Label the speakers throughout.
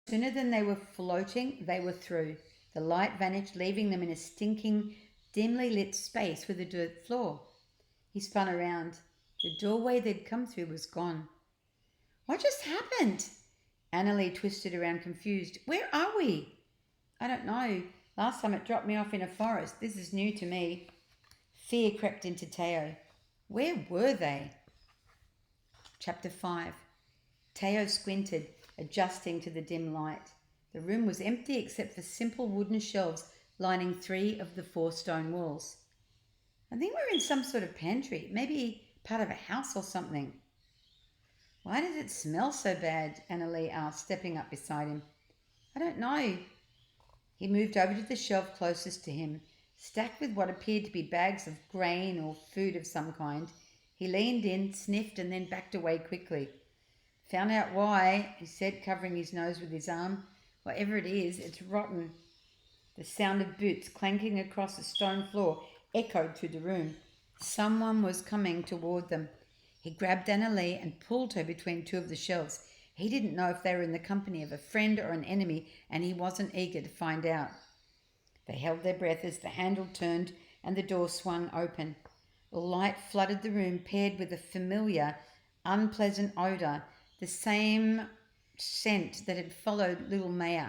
Speaker 1: Sooner than they were floating, they were through. The light vanished, leaving them in a stinking, dimly lit space with a dirt floor. He spun around. The doorway they'd come through was gone. What just happened? Annalie twisted around confused. Where are we? I don't know. Last time it dropped me off in a forest. This is new to me. Fear crept into Teo. Where were they? Chapter 5. Teo squinted, adjusting to the dim light. The room was empty except for simple wooden shelves lining 3 of the 4 stone walls. I think we're in some sort of pantry, maybe part of a house or something. Why did it smell so bad? Annalie asked, stepping up beside him. I don't know. He moved over to the shelf closest to him, stacked with what appeared to be bags of grain or food of some kind. He leaned in, sniffed, and then backed away quickly. Found out why, he said, covering his nose with his arm. Whatever it is, it's rotten. The sound of boots clanking across the stone floor echoed through the room. Someone was coming toward them. He grabbed Annalie and pulled her between 2 of the shelves. He didn't know if they were in the company of a friend or an enemy, and he wasn't eager to find out. They held their breath as the handle turned and the door swung open. The light flooded the room, paired with a familiar, unpleasant odour, the same scent that had followed little Maya.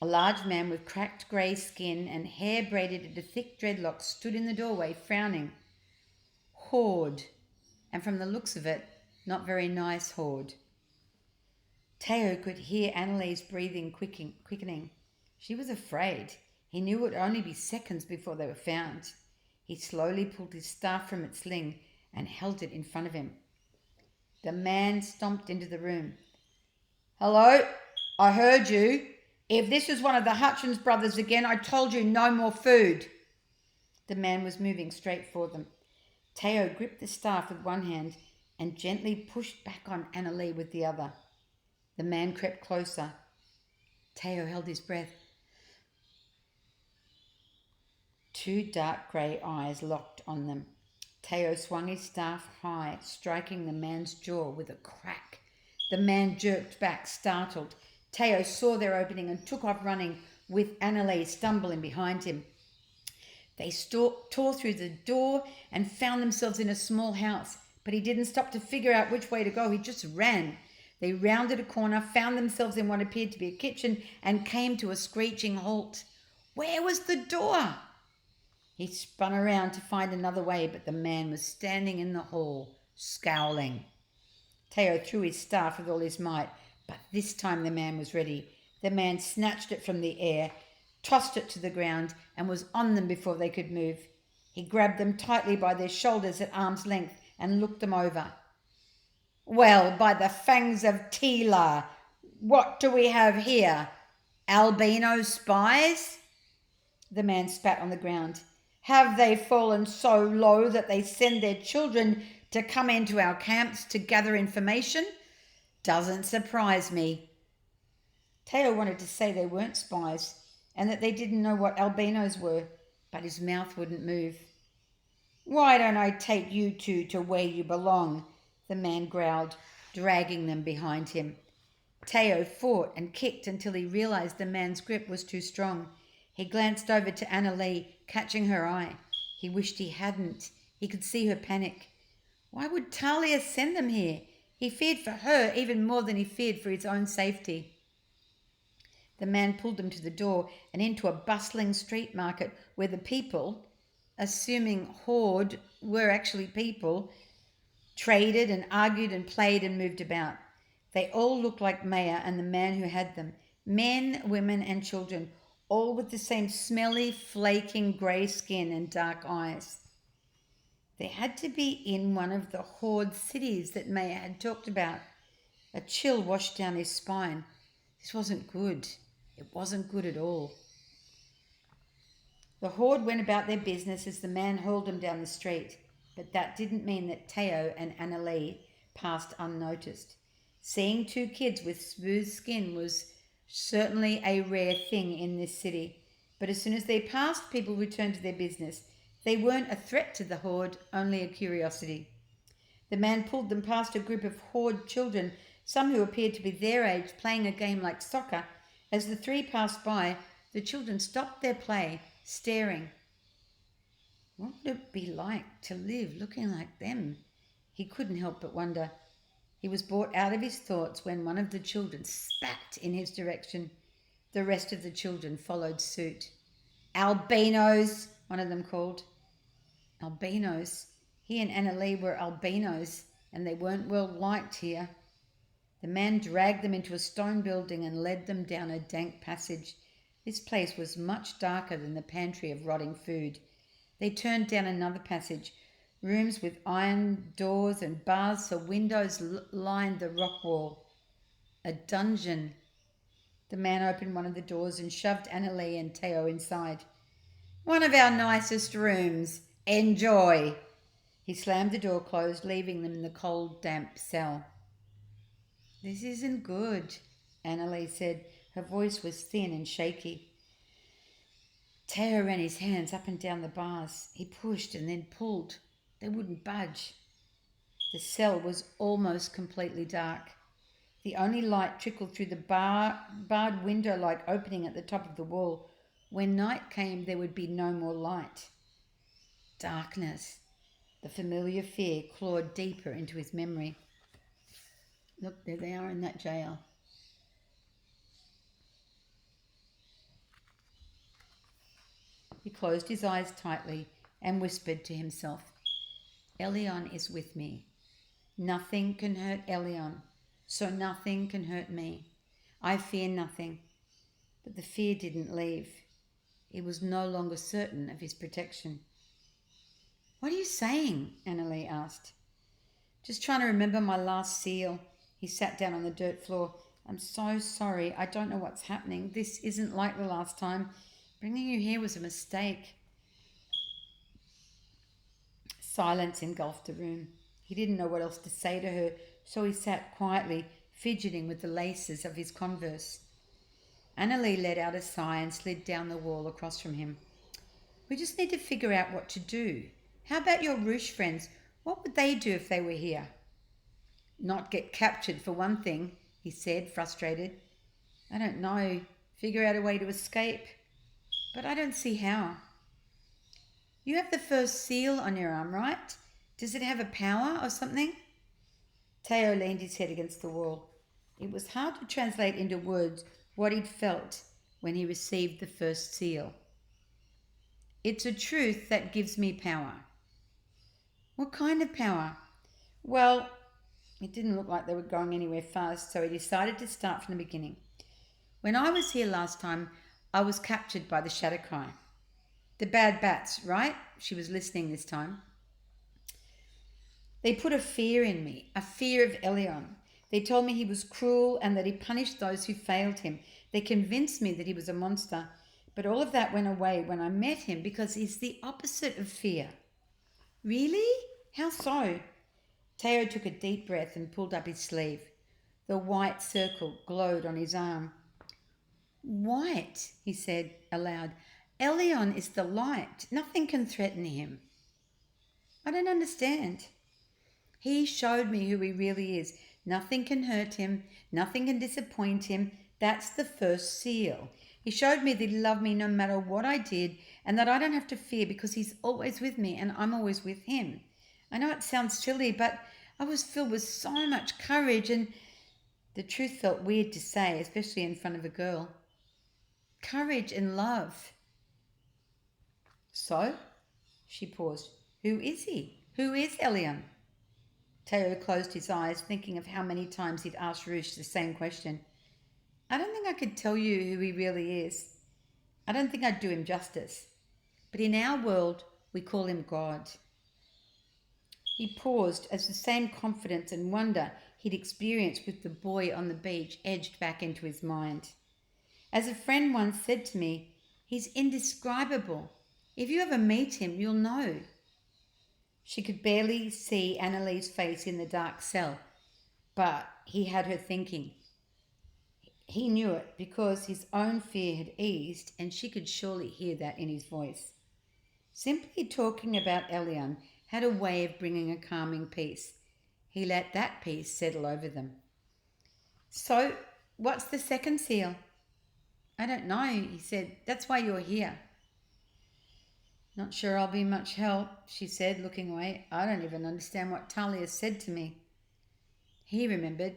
Speaker 1: A large man with cracked grey skin and hair braided into thick dreadlocks stood in the doorway, frowning. Horde, and from the looks of it, not very nice horde. Teo could hear Annalie's breathing quickening. She was afraid. He knew it would only be seconds before they were found. He slowly pulled his staff from its sling and held it in front of him. The man stomped into the room. Hello, I heard you. If this is one of the Hutchins brothers again, I told you no more food. The man was moving straight for them. Teo gripped the staff with one hand and gently pushed back on Annalie with the other. The man crept closer. Teo held his breath. 2 dark grey eyes locked on them. Teo swung his staff high, striking the man's jaw with a crack. The man jerked back, startled. Teo saw their opening and took off running, with Annalie stumbling behind him. They tore through the door and found themselves in a small house, but he didn't stop to figure out which way to go. He just ran. They rounded a corner, found themselves in what appeared to be a kitchen, and came to a screeching halt. Where was the door? He spun around to find another way, but the man was standing in the hall, scowling. Teo threw his staff with all his might, but this time the man was ready. The man snatched it from the air, tossed it to the ground, and was on them before they could move. He grabbed them tightly by their shoulders at arm's length and looked them over. Well, by the fangs of Tila, what do we have here? Albino spies? The man spat on the ground. Have they fallen so low that they send their children to come into our camps to gather information? Doesn't surprise me. Teo wanted to say they weren't spies and that they didn't know what albinos were, but his mouth wouldn't move. Why don't I take you 2 to where you belong? The man growled, dragging them behind him. Teo fought and kicked until he realized the man's grip was too strong. He glanced over to Annalie, catching her eye. He wished he hadn't. He could see her panic. Why would Talia send them here? He feared for her even more than he feared for his own safety. The man pulled them to the door and into a bustling street market where the people, assuming horde were actually people, traded and argued and played and moved about. They all looked like Maya and the man who had them. Men, women and children, all with the same smelly, flaking grey skin and dark eyes. They had to be in one of the horde cities that Maya had talked about. A chill washed down his spine. This wasn't good. It wasn't good at all. The horde went about their business as the man hurled them down the street, but that didn't mean that Teo and Annalie passed unnoticed. Seeing 2 kids with smooth skin was certainly a rare thing in this city, but as soon as they passed, people returned to their business. They weren't a threat to the horde, only a curiosity. The man pulled them past a group of horde children some who appeared to be their age playing a game like soccer. As the three passed by, the children stopped their play, staring. What would it be like to live looking like them? He couldn't help but wonder. He was brought out of his thoughts when one of the children spat in his direction. The rest of the children followed suit. Albinos, one of them called. Albinos? He and Annalie were albinos, and they weren't well liked here. The man dragged them into a stone building and led them down a dank passage. This place was much darker than the pantry of rotting food. They turned down another passage. Rooms with iron doors and bars for windows lined the rock wall. A dungeon. The man opened one of the doors and shoved Annalie and Theo inside. One of our nicest rooms. Enjoy. He slammed the door closed, leaving them in the cold, damp cell. This isn't good, Annalie said. Her voice was thin and shaky. Theo ran his hands up and down the bars. He pushed and then pulled. They wouldn't budge. The cell was almost completely dark. The only light trickled through the barred window-like opening at the top of the wall. When night came, there would be no more light. Darkness. The familiar fear clawed deeper into his memory. Look, there they are in that jail. He closed his eyes tightly and whispered to himself, Elion is with me. Nothing can hurt Elion, so nothing can hurt me. I fear nothing. But the fear didn't leave. He was no longer certain of his protection. What are you saying? Annalie asked. Just trying to remember my last seal. He sat down on the dirt floor. I'm so sorry. I don't know what's happening. This isn't like the last time. Bringing you here was a mistake. Silence engulfed the room. He didn't know what else to say to her, so he sat quietly, fidgeting with the laces of his Converse. Annalie let out a sigh and slid down the wall across from him. We just need to figure out what to do. How about your Roosh friends? What would they do if they were here? Not get captured, for one thing, he said, frustrated. I don't know. Figure out a way to escape. But I don't see how. You have the first seal on your arm, right? Does it have a power or something? Theo leaned his head against the wall. It was hard to translate into words what he'd felt when he received the first seal. It's a truth that gives me power. What kind of power? Well, it didn't look like they were going anywhere fast, so he decided to start from the beginning. When I was here last time, I was captured by the Shadowcry. The bad bats, right? She was listening this time. They put a fear in me, a fear of Elion. They told me he was cruel and that he punished those who failed him. They convinced me that he was a monster. But all of that went away when I met him because he's the opposite of fear. Really? How so? Theo took a deep breath and pulled up his sleeve. The white circle glowed on his arm. White, he said aloud. Elion is the light. Nothing can threaten him. I don't understand. He showed me who he really is. Nothing can hurt him. Nothing can disappoint him. That's the first seal. He showed me that he loved me no matter what I did and that I don't have to fear because he's always with me and I'm always with him. I know it sounds silly, but I was filled with so much courage and the truth felt weird to say, especially in front of a girl. Courage and love. So? She paused. Who is he? Who is Elion? Theo closed his eyes, thinking of how many times he'd asked Roosh the same question. I don't think I could tell you who he really is. I don't think I'd do him justice. But in our world, we call him God. He paused as the same confidence and wonder he'd experienced with the boy on the beach edged back into his mind. As a friend once said to me, he's indescribable. If you ever meet him, you'll know. She could barely see Annalie's face in the dark cell, but he had her thinking. He knew it because his own fear had eased and she could surely hear that in his voice. Simply talking about Elion had a way of bringing a calming peace. He let that peace settle over them. So, what's the second seal? I don't know, he said. That's why you're here. Not sure I'll be much help, she said, looking away. I don't even understand what Talia said to me. He remembered,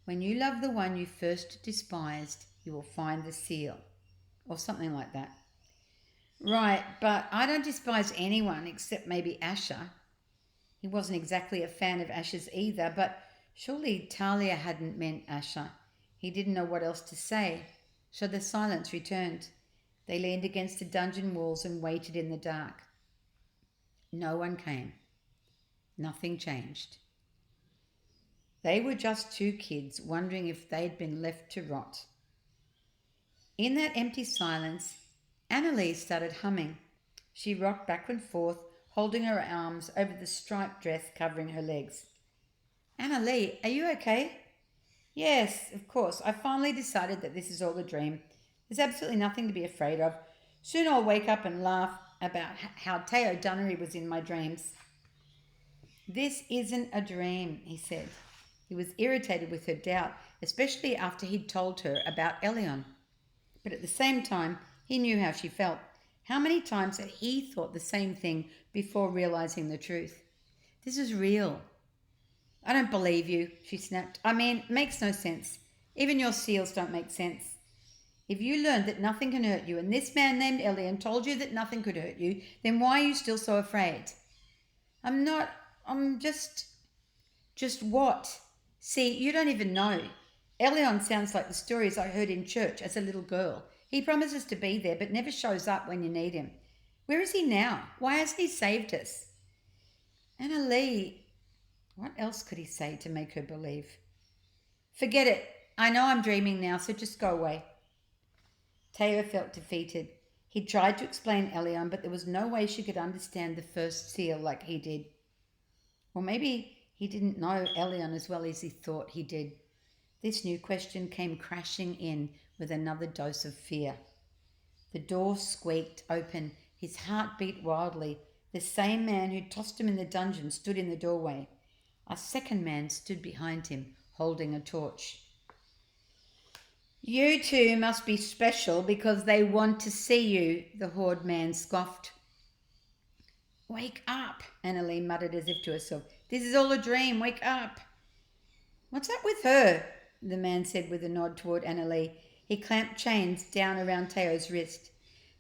Speaker 1: when you love the one you first despised, you will find the seal. Or something like that. Right, but I don't despise anyone except maybe Asher. He wasn't exactly a fan of Asher's either, but surely Talia hadn't meant Asher. He didn't know what else to say, so the silence returned. They leaned against the dungeon walls and waited in the dark. No one came. Nothing changed. They were just two kids wondering if they'd been left to rot. In that empty silence, Annalise started humming. She rocked back and forth, holding her arms over the striped dress covering her legs. Annalie, are you okay? Yes, of course. I finally decided that this is all a dream. There's absolutely nothing to be afraid of. Soon I'll wake up and laugh about how Teo Dunnery was in my dreams. This isn't a dream, he said. He was irritated with her doubt, especially after he'd told her about Elion. But at the same time, he knew how she felt. How many times had he thought the same thing before realizing the truth? This is real. I don't believe you, she snapped. I mean, it makes no sense. Even your seals don't make sense. If you learned that nothing can hurt you and this man named Elion told you that nothing could hurt you, then why are you still so afraid? I'm just what? See, you don't even know. Elion sounds like the stories I heard in church as a little girl. He promises to be there but never shows up when you need him. Where is he now? Why hasn't he saved us? Annalie, what else could he say to make her believe? Forget it. I know I'm dreaming now, so just go away. Teo felt defeated. He tried to explain Elion, but there was no way she could understand the first seal like he did. Or maybe he didn't know Elion as well as he thought he did. This new question came crashing in with another dose of fear. The door squeaked open. His heart beat wildly. The same man who tossed him in the dungeon stood in the doorway. A second man stood behind him, holding a torch. You two must be special because they want to see you, the Horde man scoffed. Wake up, Annalie muttered as if to herself. This is all a dream. Wake up. What's up with her? The man said with a nod toward Annalie. He clamped chains down around Teo's wrist.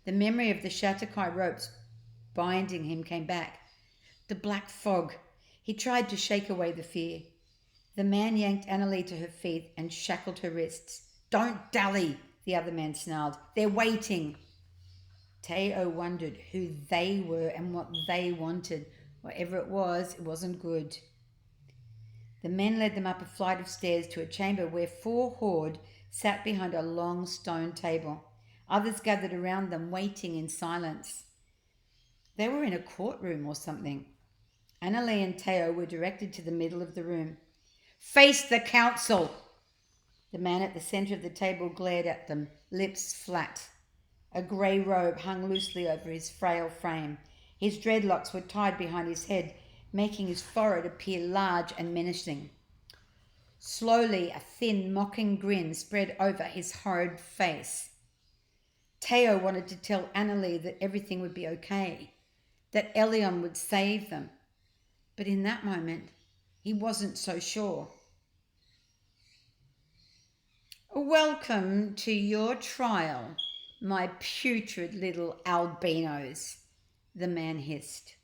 Speaker 1: The memory of the Shattukai ropes binding him came back. The black fog. He tried to shake away the fear. The man yanked Annalie to her feet and shackled her wrists. Don't dally, the other man snarled. They're waiting. Teo wondered who they were and what they wanted. Whatever it wasn't good. The men led them up a flight of stairs to a chamber where 4 Horde sat behind a long stone table. Others gathered around them, waiting in silence. They were in a courtroom or something. Annalie and Teo were directed to the middle of the room. Face the council! The man at the centre of the table glared at them, lips flat. A grey robe hung loosely over his frail frame. His dreadlocks were tied behind his head, making his forehead appear large and menacing. Slowly, a thin, mocking grin spread over his horrid face. Teo wanted to tell Annalie that everything would be okay, that Elion would save them. But in that moment, he wasn't so sure. Welcome to your trial, my putrid little albinos, the man hissed.